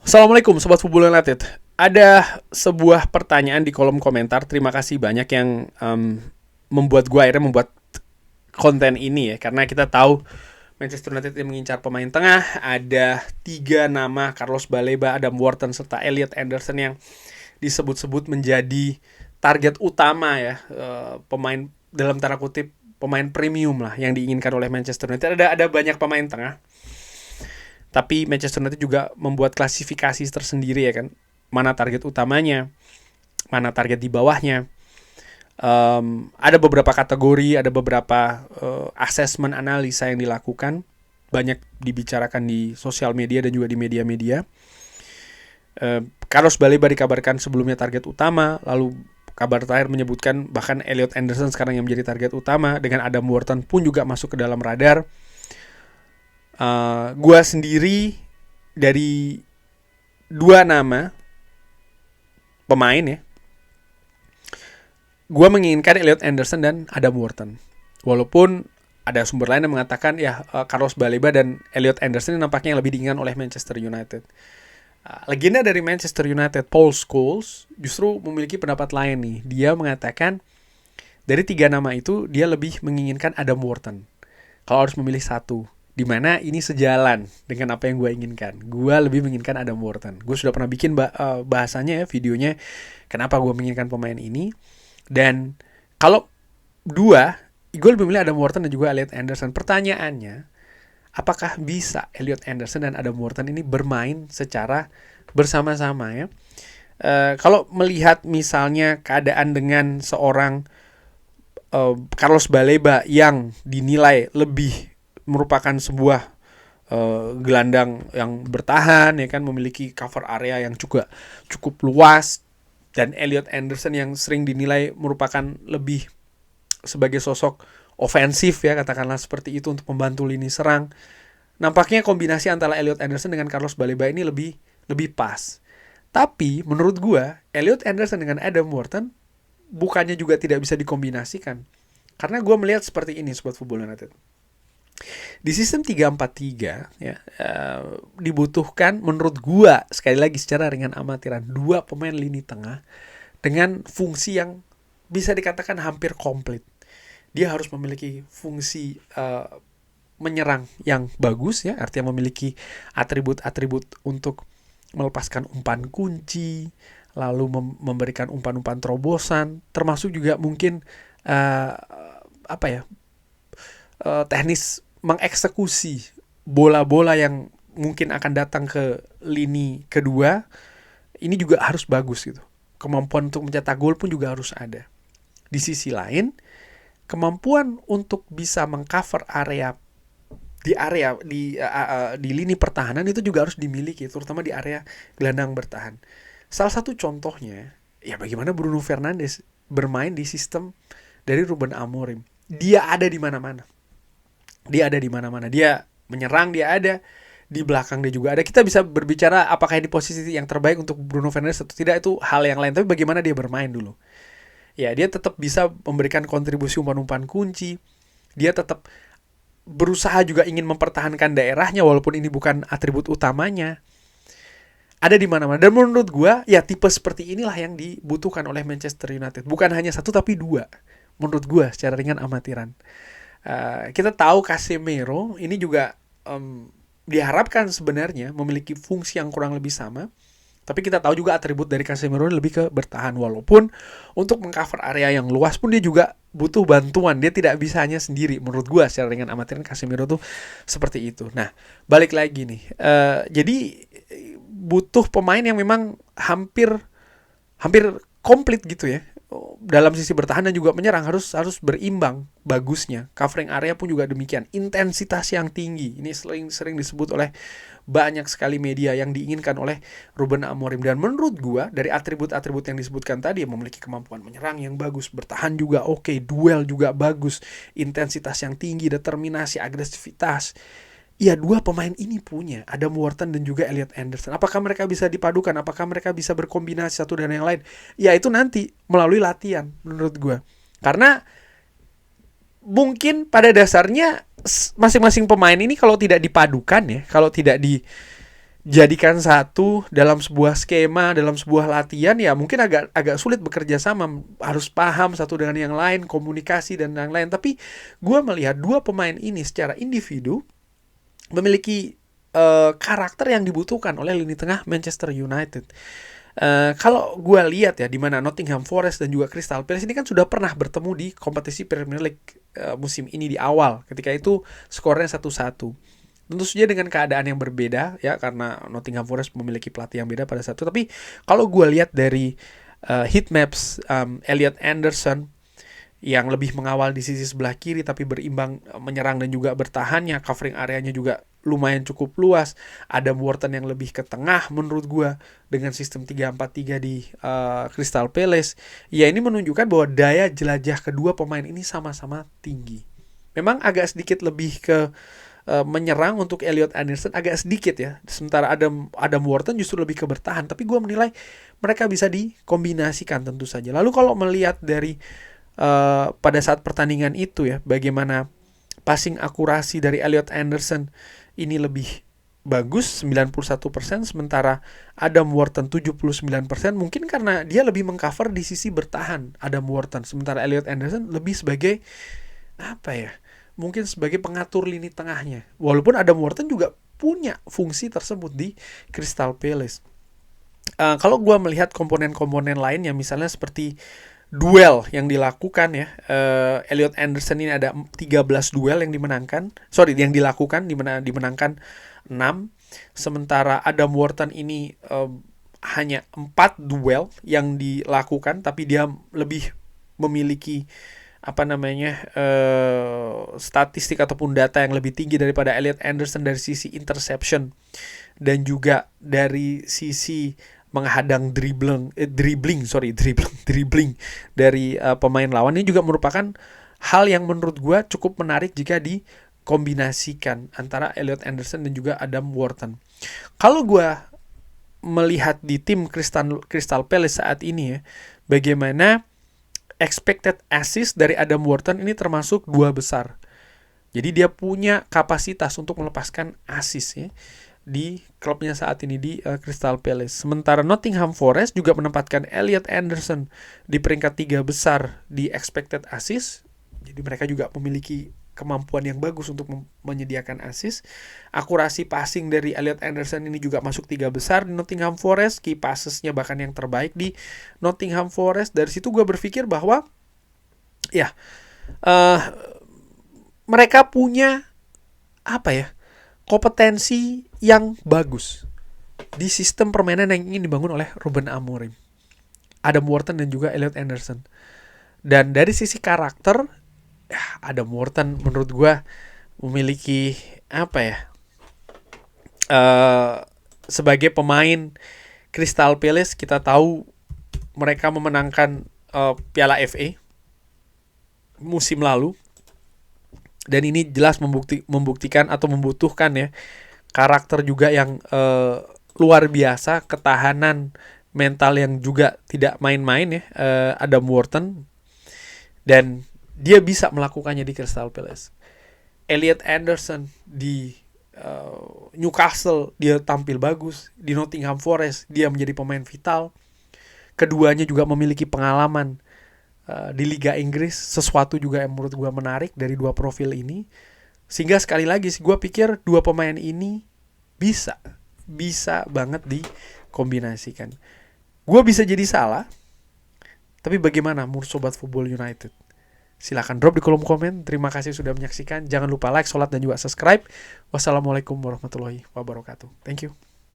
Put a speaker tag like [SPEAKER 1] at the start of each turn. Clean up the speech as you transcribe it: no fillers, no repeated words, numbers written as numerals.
[SPEAKER 1] Assalamualaikum Sobat Football United. Ada sebuah pertanyaan di kolom komentar. Terima kasih banyak yang membuat gue akhirnya membuat konten ini ya. Karena kita tahu Manchester United yang mengincar pemain tengah. Ada 3 nama, Carlos Baleba, Adam Wharton, serta Elliot Anderson yang disebut-sebut menjadi target utama ya. Pemain dalam tanda kutip pemain premium lah yang diinginkan oleh Manchester United. Ada banyak pemain tengah. Tapi Manchester United juga membuat klasifikasi tersendiri ya kan. Mana target utamanya, mana target di bawahnya. Ada beberapa kategori, ada beberapa assessment analisa yang dilakukan. Banyak dibicarakan di sosial media dan juga di media-media. Carlos Baleba dikabarkan sebelumnya target utama. Lalu kabar terakhir menyebutkan bahkan Elliot Anderson sekarang yang menjadi target utama. Dengan Adam Wharton pun juga masuk ke dalam radar. Gua sendiri dari 2 nama pemain ya, gua menginginkan Elliot Anderson dan Adam Wharton. Walaupun ada sumber lain yang mengatakan ya Carlos Baleba dan Elliot Anderson nampaknya yang lebih diinginkan oleh Manchester United. Legenda dari Manchester United Paul Scholes justru memiliki pendapat lain nih. Dia mengatakan dari 3 nama itu dia lebih menginginkan Adam Wharton kalau harus memilih satu. Dimana ini sejalan dengan apa yang gue inginkan. Gue lebih menginginkan Adam Wharton. Gue sudah pernah bikin bahasanya ya, videonya kenapa gue menginginkan pemain ini. Dan kalau 2, gue lebih memilih Adam Wharton dan juga Elliot Anderson. Pertanyaannya, apakah bisa Elliot Anderson dan Adam Wharton ini bermain secara bersama-sama ya? Kalau melihat misalnya keadaan dengan seorang Carlos Baleba yang dinilai lebih merupakan sebuah gelandang yang bertahan ya kan, memiliki cover area yang juga cukup luas, dan Elliot Anderson yang sering dinilai merupakan lebih sebagai sosok ofensif ya, katakanlah seperti itu untuk membantu lini serang. Nampaknya kombinasi antara Elliot Anderson dengan Carlos Baleba ini lebih pas. Tapi menurut gua Elliot Anderson dengan Adam Wharton bukannya juga tidak bisa dikombinasikan. Karena gua melihat seperti ini Sobat Football United. Di sistem 3-4-3 ya, dibutuhkan menurut gua sekali lagi secara ringan amatiran 2 pemain lini tengah dengan fungsi yang bisa dikatakan hampir komplit. Dia harus memiliki fungsi menyerang yang bagus ya, artinya memiliki atribut-atribut untuk melepaskan umpan kunci, lalu memberikan umpan-umpan terobosan, termasuk juga mungkin teknis mengeksekusi bola-bola yang mungkin akan datang ke lini kedua. Ini juga harus bagus gitu. Kemampuan untuk mencetak gol pun juga harus ada. Di sisi lain, kemampuan untuk bisa mengcover area di lini pertahanan itu juga harus dimiliki, terutama di area gelandang bertahan. Salah satu contohnya ya bagaimana Bruno Fernandes bermain di sistem dari Ruben Amorim. Dia ada di mana-mana. Dia menyerang, dia ada di belakang, dia juga ada. Kita bisa berbicara apakah ini posisi yang terbaik untuk Bruno Fernandes atau tidak, itu hal yang lain. Tapi bagaimana dia bermain dulu. Ya, dia tetap bisa memberikan kontribusi umpan-umpan kunci. Dia tetap berusaha juga ingin mempertahankan daerahnya walaupun ini bukan atribut utamanya. Ada di mana-mana. Dan menurut gue, ya tipe seperti inilah yang dibutuhkan oleh Manchester United. Bukan hanya 1 tapi 2. Menurut gue secara ringan amatiran. Kita tahu Casemiro ini juga diharapkan sebenarnya memiliki fungsi yang kurang lebih sama. Tapi kita tahu juga atribut dari Casemiro lebih ke bertahan. Walaupun untuk mengcover area yang luas pun dia juga butuh bantuan. Dia tidak bisa hanya sendiri. Menurut gue secara ringan amatiran Casemiro tuh seperti itu. Nah, balik lagi nih. Jadi butuh pemain yang memang hampir komplit gitu ya. Dalam sisi bertahan dan juga menyerang harus berimbang bagusnya. Covering area pun juga demikian. Intensitas yang tinggi. Ini sering disebut oleh banyak sekali media yang diinginkan oleh Ruben Amorim. Dan menurut gua dari atribut-atribut yang disebutkan tadi, memiliki kemampuan menyerang yang bagus, bertahan juga oke, duel juga bagus, intensitas yang tinggi, determinasi, agresivitas. Ya 2 pemain ini punya, Adam Wharton dan juga Elliot Anderson. Apakah mereka bisa dipadukan? Apakah mereka bisa berkombinasi satu dengan yang lain? Ya itu nanti melalui latihan menurut gue. Karena mungkin pada dasarnya masing-masing pemain ini kalau tidak dipadukan ya, kalau tidak jadikan satu dalam sebuah skema, dalam sebuah latihan, ya mungkin agak sulit bekerja sama, harus paham satu dengan yang lain, komunikasi dan yang lain. Tapi gue melihat dua pemain ini secara individu memiliki karakter yang dibutuhkan oleh lini tengah Manchester United. Kalau gue lihat ya, di mana Nottingham Forest dan juga Crystal Palace ini kan sudah pernah bertemu di kompetisi Premier League musim ini di awal. Ketika itu skornya 1-1. Tentu saja dengan keadaan yang berbeda ya, karena Nottingham Forest memiliki pelatih yang beda pada saat itu. Tapi kalau gue lihat dari heat maps, Elliot Anderson yang lebih mengawal di sisi sebelah kiri tapi berimbang menyerang dan juga bertahannya, covering areanya juga lumayan cukup luas. Adam Wharton yang lebih ke tengah menurut gue dengan sistem 3-4-3 di Crystal Palace. Ya, ini menunjukkan bahwa daya jelajah kedua pemain ini sama-sama tinggi. Memang agak sedikit lebih ke menyerang untuk Elliot Anderson agak sedikit ya. Sementara Adam Wharton justru lebih ke bertahan. Tapi gue menilai mereka bisa dikombinasikan tentu saja. Lalu kalau melihat dari pada saat pertandingan itu ya, bagaimana passing akurasi dari Elliot Anderson ini lebih bagus 91%, sementara Adam Wharton 79%. Mungkin karena dia lebih mengcover di sisi bertahan Adam Wharton, sementara Elliot Anderson lebih sebagai mungkin sebagai pengatur lini tengahnya. Walaupun Adam Wharton juga punya fungsi tersebut di Crystal Palace. Kalau gue melihat komponen-komponen lainnya, misalnya seperti duel yang dilakukan ya, Elliot Anderson ini ada 13 duel yang dimenangkan, dimenangkan 6, sementara Adam Wharton ini hanya 4 duel yang dilakukan, tapi dia lebih memiliki statistik ataupun data yang lebih tinggi daripada Elliot Anderson dari sisi interception dan juga dari sisi menghadang dribbling dari pemain lawan. Ini juga merupakan hal yang menurut gue cukup menarik jika dikombinasikan antara Elliot Anderson dan juga Adam Wharton. Kalau gue melihat di tim Crystal Palace saat ini ya, bagaimana expected assist dari Adam Wharton ini termasuk 2 besar. Jadi dia punya kapasitas untuk melepaskan assist ya di klubnya saat ini di Crystal Palace. Sementara Nottingham Forest juga menempatkan Elliot Anderson di peringkat 3 besar di expected assist. Jadi mereka juga memiliki kemampuan yang bagus untuk menyediakan assist. Akurasi passing dari Elliot Anderson ini juga masuk 3 besar di Nottingham Forest. Key passesnya bahkan yang terbaik di Nottingham Forest. Dari situ gue berpikir bahwa mereka punya kompetensi yang bagus di sistem permainan yang ingin dibangun oleh Ruben Amorim, Adam Wharton dan juga Elliot Anderson. Dan dari sisi karakter, Adam Wharton menurut gue memiliki sebagai pemain Crystal Palace, kita tahu mereka memenangkan Piala FA musim lalu, dan ini jelas membuktikan atau membutuhkan ya karakter juga yang luar biasa, ketahanan mental yang juga tidak main-main ya, Adam Wharton, dan dia bisa melakukannya di Crystal Palace. Elliot Anderson di Newcastle dia tampil bagus, di Nottingham Forest dia menjadi pemain vital. Keduanya juga memiliki pengalaman di Liga Inggris, sesuatu juga yang menurut gue menarik dari dua profil ini. Sehingga sekali lagi gue pikir dua pemain ini bisa banget dikombinasikan. Gue bisa jadi salah, tapi bagaimana menurut Sobat Football United? Silakan drop di kolom komen. Terima kasih sudah menyaksikan. Jangan lupa like, sholat, dan juga subscribe. Wassalamualaikum warahmatullahi wabarakatuh. Thank you.